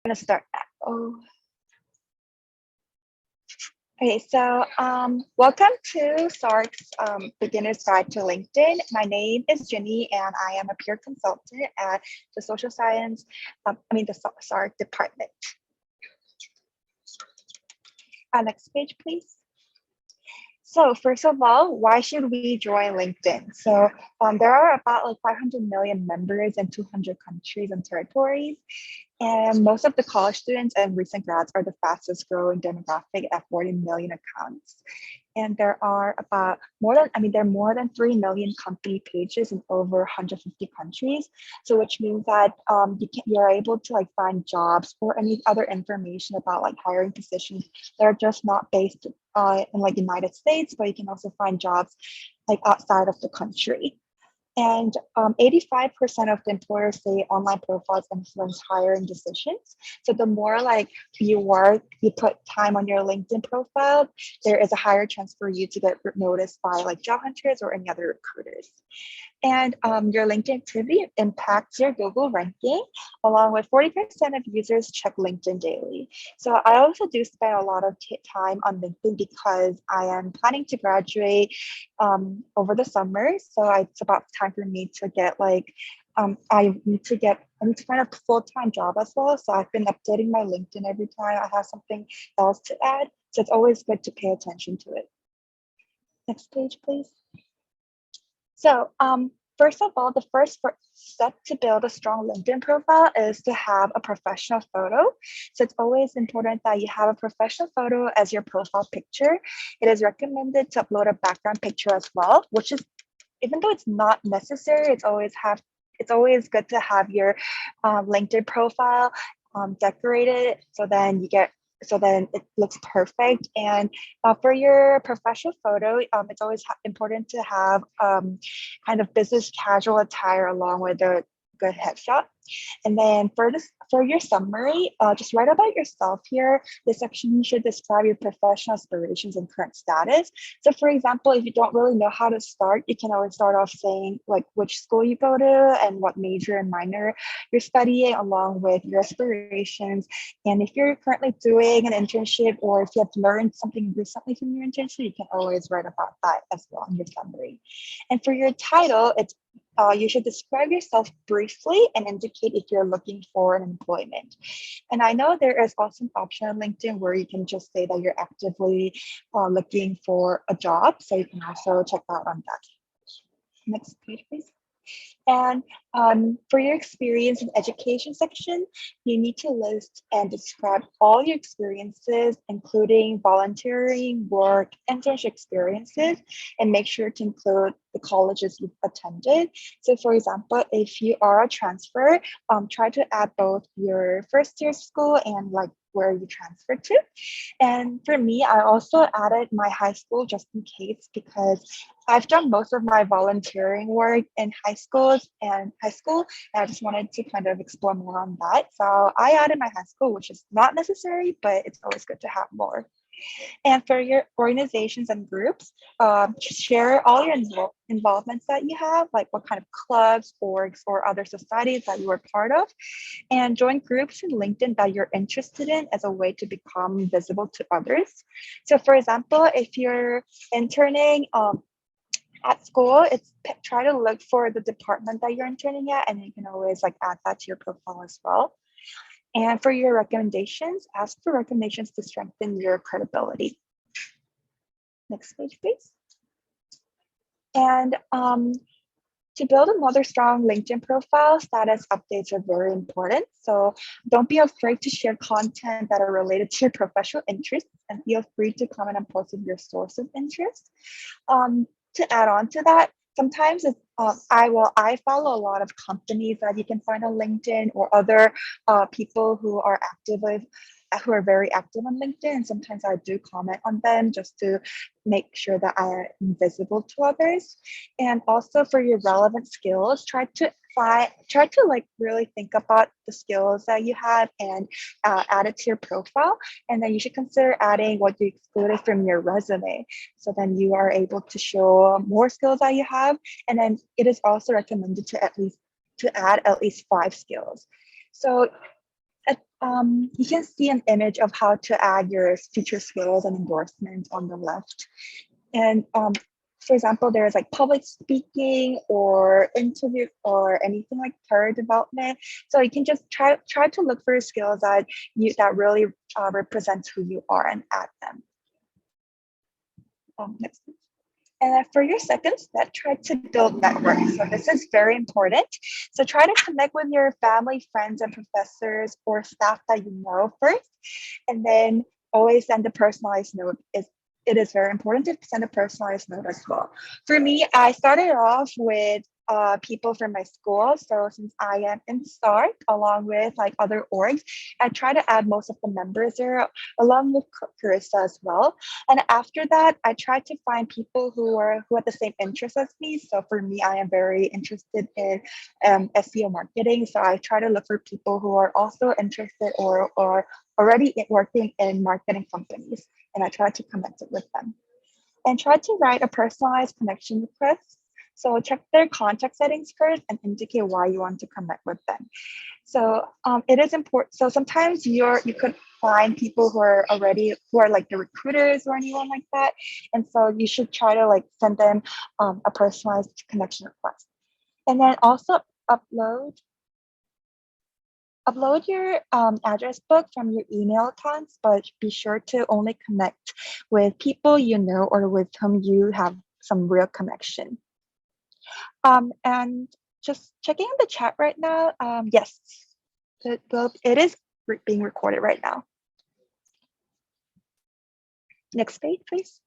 Gonna start that. Oh, okay. So, welcome to SSARC's Beginner's Guide to LinkedIn. My name is Jenny, and I am a peer consultant at the Social Science, the SSARC department. Next page, please. So first of all, why should we join LinkedIn? So there are about like 500 million members in 200 countries and territories. And most of the college students and recent grads are the fastest growing demographic at 40 million accounts. And there are more than 3 million company pages in over 150 countries. So which means that you're able to like find jobs or any other information about like hiring positions that are just not based in like United States, but you can also find jobs like outside of the country. And 85% of the employers say online profiles influence hiring decisions. So the more like you work, you put time on your LinkedIn profile, there is a higher chance for you to get noticed by like job hunters or any other recruiters. And your LinkedIn activity impacts your Google ranking, along with 40% of users check LinkedIn daily. So I also do spend a lot of time on LinkedIn because I am planning to graduate over the summer. So it's about time for me to get like, I need to find a full-time job as well. So I've been updating my LinkedIn every time I have something else to add. So it's always good to pay attention to it. Next page, please. So first of all, the first step to build a strong LinkedIn profile is to have a professional photo. So it's always important that you have a professional photo as your profile picture. It is recommended to upload a background picture as well, which is, even though it's not necessary, it's always good to have your LinkedIn profile decorated so then it looks perfect. And for your professional photo, it's always important to have kind of business casual attire along with a good headshot. And then for your summary, just write about yourself here. This section should describe your professional aspirations and current status. So for example, if you don't really know how to start, you can always start off saying like which school you go to and what major and minor you're studying, along with your aspirations. And if you're currently doing an internship, or if you have learned something recently from your internship, you can always write about that as well in your summary. And for your title, you should describe yourself briefly and indicate if you're looking for an employment. And I know there is also an option on LinkedIn where you can just say that you're actively looking for a job. So you can also check out on that. Next page, please. And for your experience in education section, you need to list and describe all your experiences, including volunteering, work, internship experiences, and make sure to include the colleges you've attended. So for example, if you are a transfer, try to add both your first year school and like where you transfer to. And for me, I also added my high school just in case, because I've done most of my volunteering work in high school, and I just wanted to kind of explore more on that. So I added my high school, which is not necessary, but it's always good to have more. And for your organizations and groups, share all your involvements that you have, like what kind of clubs, orgs, or other societies that you are part of, and join groups in LinkedIn that you're interested in as a way to become visible to others. So for example, if you're interning at school, try to look for the department that you're interning at, and you can always like add that to your profile as well. And for your recommendations, ask for recommendations to strengthen your credibility. Next page, please. And to build another strong LinkedIn profile, status updates are very important. So don't be afraid to share content that are related to your professional interests, and feel free to comment and post your source of interest. To add on to that, sometimes I follow a lot of companies that you can find on LinkedIn, or other people who are very active on LinkedIn. And sometimes I do comment on them just to make sure that I am visible to others. And also for your relevant skills, try to like really think about the skills that you have and add it to your profile. And then you should consider adding what you excluded from your resume. So then you are able to show more skills that you have. And then it is also recommended to add at least 5 skills. So You can see an image of how to add your future skills and endorsements on the left. And for example, there's like public speaking or interview or anything like career development. So you can just try to look for skills that really represents who you are and add them. Next. And then for your second step, try to build networks. So this is very important. So try to connect with your family, friends, and professors or staff that you know first. And then always send a personalized note. It is very important to send a personalized note as well. For me, I started off with people from my school. So since I am in SSARC, along with like other orgs, I try to add most of the members there, along with Carissa as well. And after that, I try to find people who have the same interests as me. So for me, I am very interested in SEO marketing. So I try to look for people who are also interested or already working in marketing companies, and I try to connect it with them. And try to write a personalized connection request. So check their contact settings first and indicate why you want to connect with them. So it is important. So sometimes you could find people who are like the recruiters or anyone like that. And so you should try to like send them a personalized connection request. And then also upload your address book from your email accounts, but be sure to only connect with people you know or with whom you have some real connection. And just checking the chat right now. Yes, it is being recorded right now. Next page, please.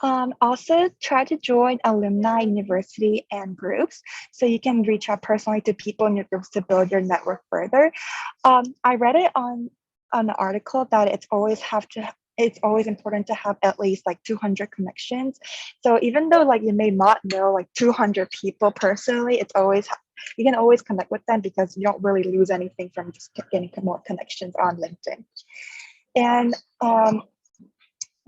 Also, try to join alumni, university, and groups so you can reach out personally to people in your groups to build your network further. I read it on an article that it's always important to have at least like 200 connections. So even though like you may not know like 200 people personally, you can always connect with them because you don't really lose anything from just getting more connections on LinkedIn. And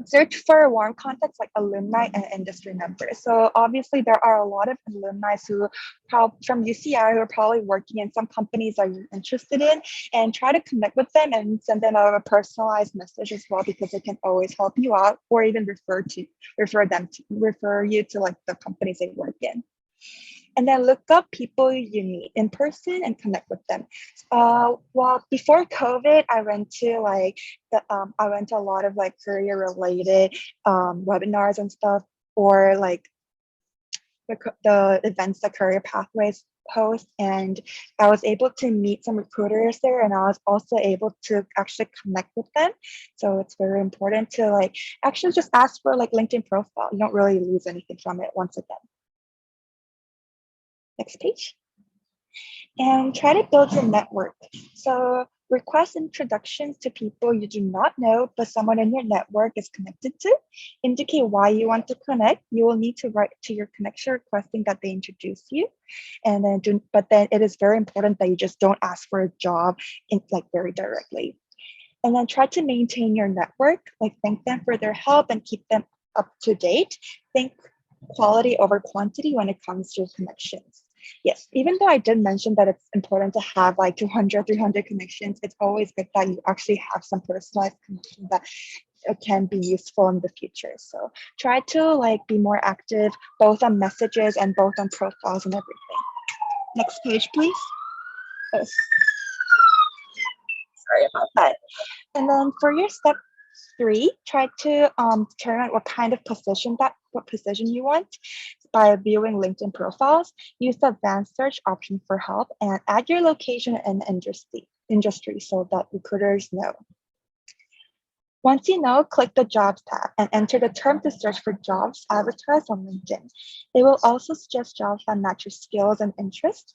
search for warm contacts like alumni and industry members. So obviously there are a lot of alumni from UCI who are probably working in some companies that you're interested in, and try to connect with them and send them a personalized message as well, because it can always help you out or even refer you to like the companies they work in. And then look up people you meet in person and connect with them. Well, before COVID, I went to a lot of like career related webinars and stuff, or like the events that Career Pathways host, and I was able to meet some recruiters there, and I was also able to actually connect with them. So it's very important to like actually just ask for like LinkedIn profile. You don't really lose anything from it once again. Next page. And try to build your network. So request introductions to people you do not know, but someone in your network is connected to. Indicate why you want to connect. You will need to write to your connection requesting that they introduce you. And but then it is very important that you just don't ask for a job very directly. And then try to maintain your network, like thank them for their help and keep them up to date. Think quality over quantity when it comes to connections. Yes, even though I did mention that it's important to have like 200, 300 connections, it's always good that you actually have some personalized connections that can be useful in the future. So try to like be more active, both on messages and both on profiles and everything. Next page, please. Oh, sorry about that. And then for your step 3, try to determine what position you want by viewing LinkedIn profiles. Use the advanced search option for help and add your location and industry so that recruiters know. Once you know, click the Jobs tab and enter the term to search for jobs advertised on LinkedIn. They will also suggest jobs that match your skills and interests.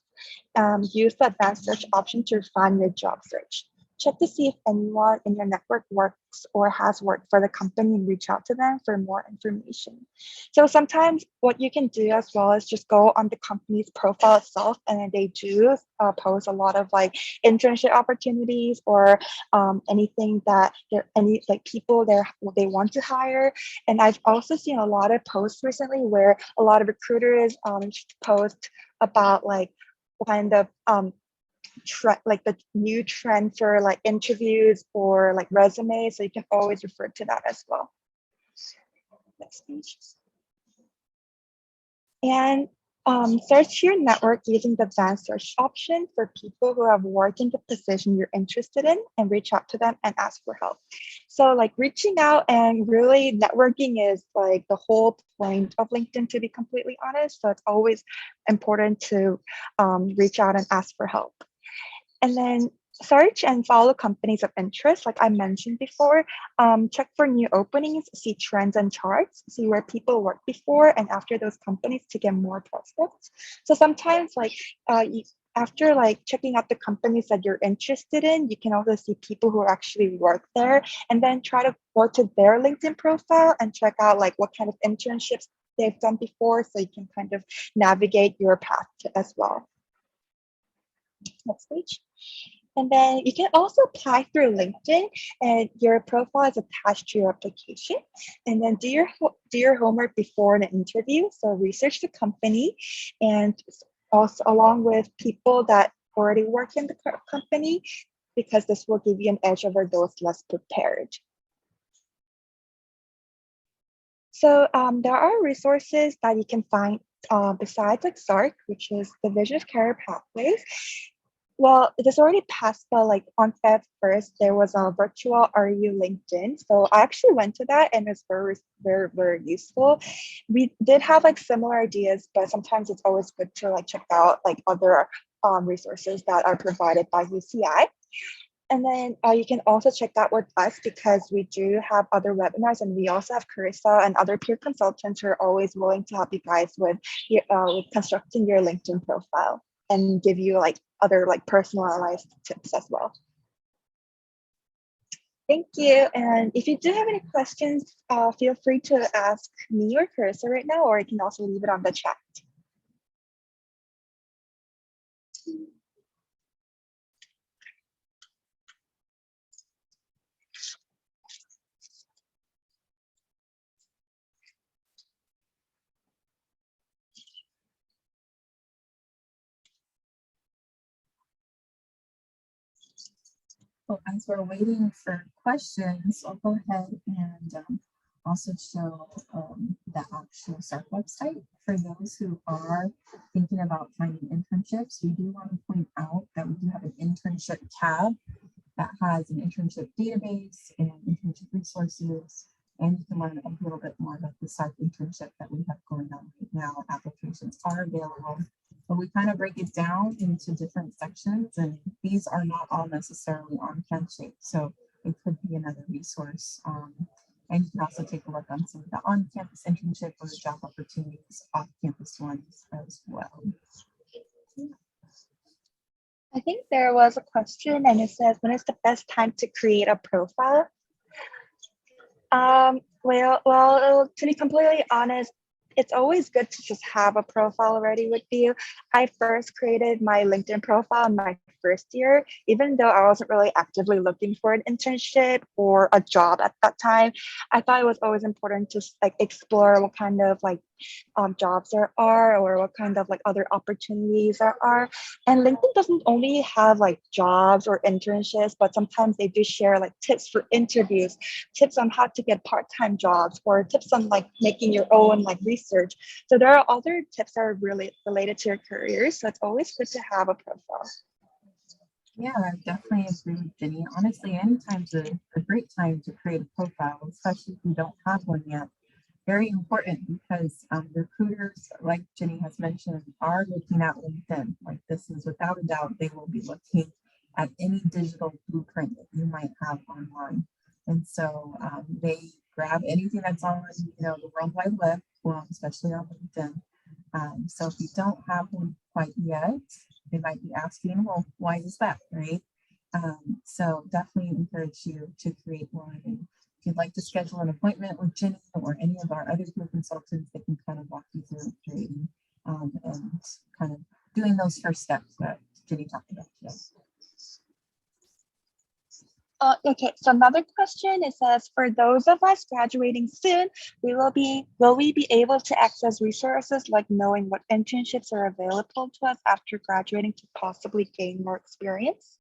Use the advanced search option to refine your job search. Check to see if anyone in your network works or has worked for the company and reach out to them for more information. So sometimes what you can do as well is just go on the company's profile itself, and they do post a lot of like internship opportunities or anything that people they want to hire. And I've also seen a lot of posts recently where a lot of recruiters post about like kind of like the new trend for like interviews or like resumes. So you can always refer to that as well. Next page. And search your network using the advanced search option for people who have worked in the position you're interested in, and reach out to them and ask for help. So like reaching out and really networking is like the whole point of LinkedIn, to be completely honest. So it's always important to reach out and ask for help. And then search and follow companies of interest, like I mentioned before. Check for new openings, see trends and charts, see where people worked before and after those companies to get more prospects. So sometimes like after like checking out the companies that you're interested in, you can also see people who actually work there, and then try to go to their LinkedIn profile and check out like what kind of internships they've done before, so you can kind of navigate your path as well. Next page. And then you can also apply through LinkedIn, and your profile is attached to your application. And then do your homework before an interview. So research the company, and also along with people that already work in the company, because this will give you an edge over those less prepared. So there are resources that you can find besides like SSARC, which is the Vision of Career Pathways. Well, it is already passed, but like on Feb 1st, there was a virtual RU LinkedIn. So I actually went to that, and it's very, very, very useful. We did have like similar ideas, but sometimes it's always good to like check out like other resources that are provided by UCI. And then you can also check that with us, because we do have other webinars, and we also have Carissa and other peer consultants who are always willing to help you guys with constructing your LinkedIn profile and give you like other like personalized tips as well. Thank you. And if you do have any questions, feel free to ask me or Carissa right now, or you can also leave it on the chat. Well, as we're waiting for questions, I'll go ahead and also show the actual SSARC website. For those who are thinking about finding internships, we do want to point out that we do have an internship tab that has an internship database and internship resources, and you can learn a little bit more about the SSARC internship that we have going on right now. Applications are available, but we kind of break it down into different sections, and these are not all necessarily on-campus, so it could be another resource. And you can also take a look on some of the on-campus internship or job opportunities, off-campus ones as well. I think there was a question, and it says, when is the best time to create a profile? Well, to be completely honest, it's always good to just have a profile ready with you. I first created my LinkedIn profile in my first year, even though I wasn't really actively looking for an internship or a job at that time. I thought it was always important to like explore what kind of like jobs there are, or what kind of like other opportunities there are. And LinkedIn doesn't only have like jobs or internships, but sometimes they do share like tips for interviews, tips on how to get part-time jobs, or tips on like making your own like research. So there are other tips that are really related to your career. So it's always good to have a profile. Yeah, I definitely agree with Jenny. Honestly, anytime's a great time to create a profile, especially if you don't have one yet. Very important, because recruiters, like Jenny has mentioned, are looking at LinkedIn. Like, this is without a doubt, they will be looking at any digital blueprint that you might have online. And so they grab anything that's on, the World Wide Web, well, especially on LinkedIn. So if you don't have one quite yet, they might be asking, well, why is that, right? So definitely encourage you to create one. And if you'd like to schedule an appointment with Jenny or any of our other peer consultants, they can kind of walk you through creating and kind of doing those first steps that Jenny talked about today. Okay, so another question, it says, for those of us graduating soon, will we be able to access resources like knowing what internships are available to us after graduating to possibly gain more experience?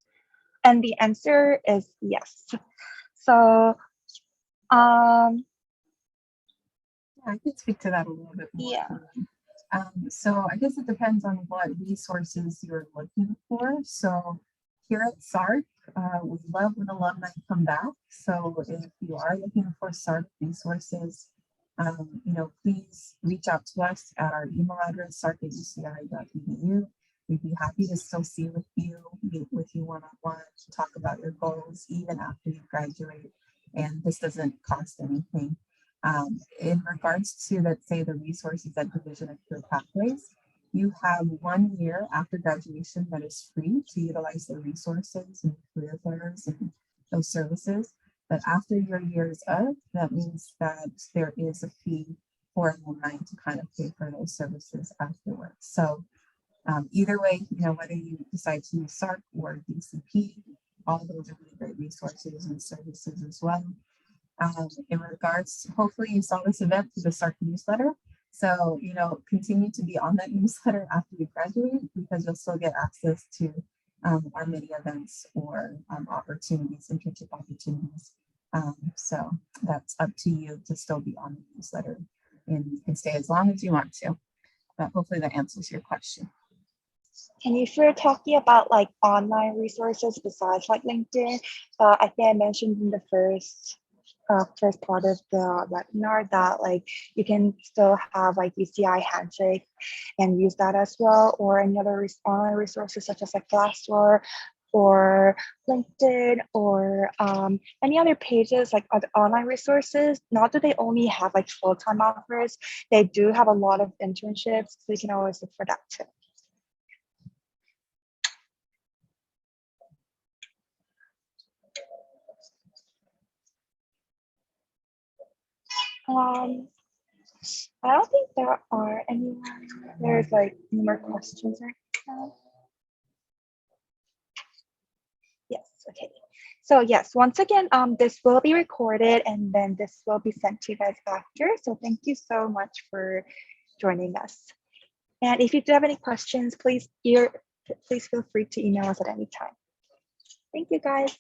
And the answer is yes. So, um, I could speak to that a little bit more. yeah, So I guess it depends on what resources you're looking for. So here at SARC, we love when alumni come back. So if you are looking for SARC resources, please reach out to us at our email address, sarc@uci.edu. We'd be happy to still see with you, meet with you one-on-one, talk about your goals, even after you graduate. And this doesn't cost anything. In regards to, let's say, the resources at Division of Career Pathways, you have 1 year after graduation that is free to utilize the resources and career fairs and those services. But after your year is up, that means that there is a fee for alumni to kind of pay for those services afterwards. So either way, whether you decide to use SARC or DCP, all of those are really great resources and services as well. In regards, hopefully you saw this event through the SARC newsletter. So, continue to be on that newsletter after you graduate, because you'll still get access to our many events or opportunities, internship opportunities. So that's up to you to still be on the newsletter, and you can stay as long as you want to. But hopefully that answers your question. and if you're talking about like online resources besides like LinkedIn, I think I mentioned in the first part of the webinar that like you can still have like UCI Handshake and use that as well, or any other online resources such as like Glassdoor or LinkedIn or any other pages like other online resources. Not that they only have like full-time offers, they do have a lot of internships, so you can always look for that too. I don't think there are any more. There's like more questions right now. Yes, okay. So yes, once again, this will be recorded and then this will be sent to you guys after. So thank you so much for joining us. And if you do have any questions, please feel free to email us at any time. Thank you guys.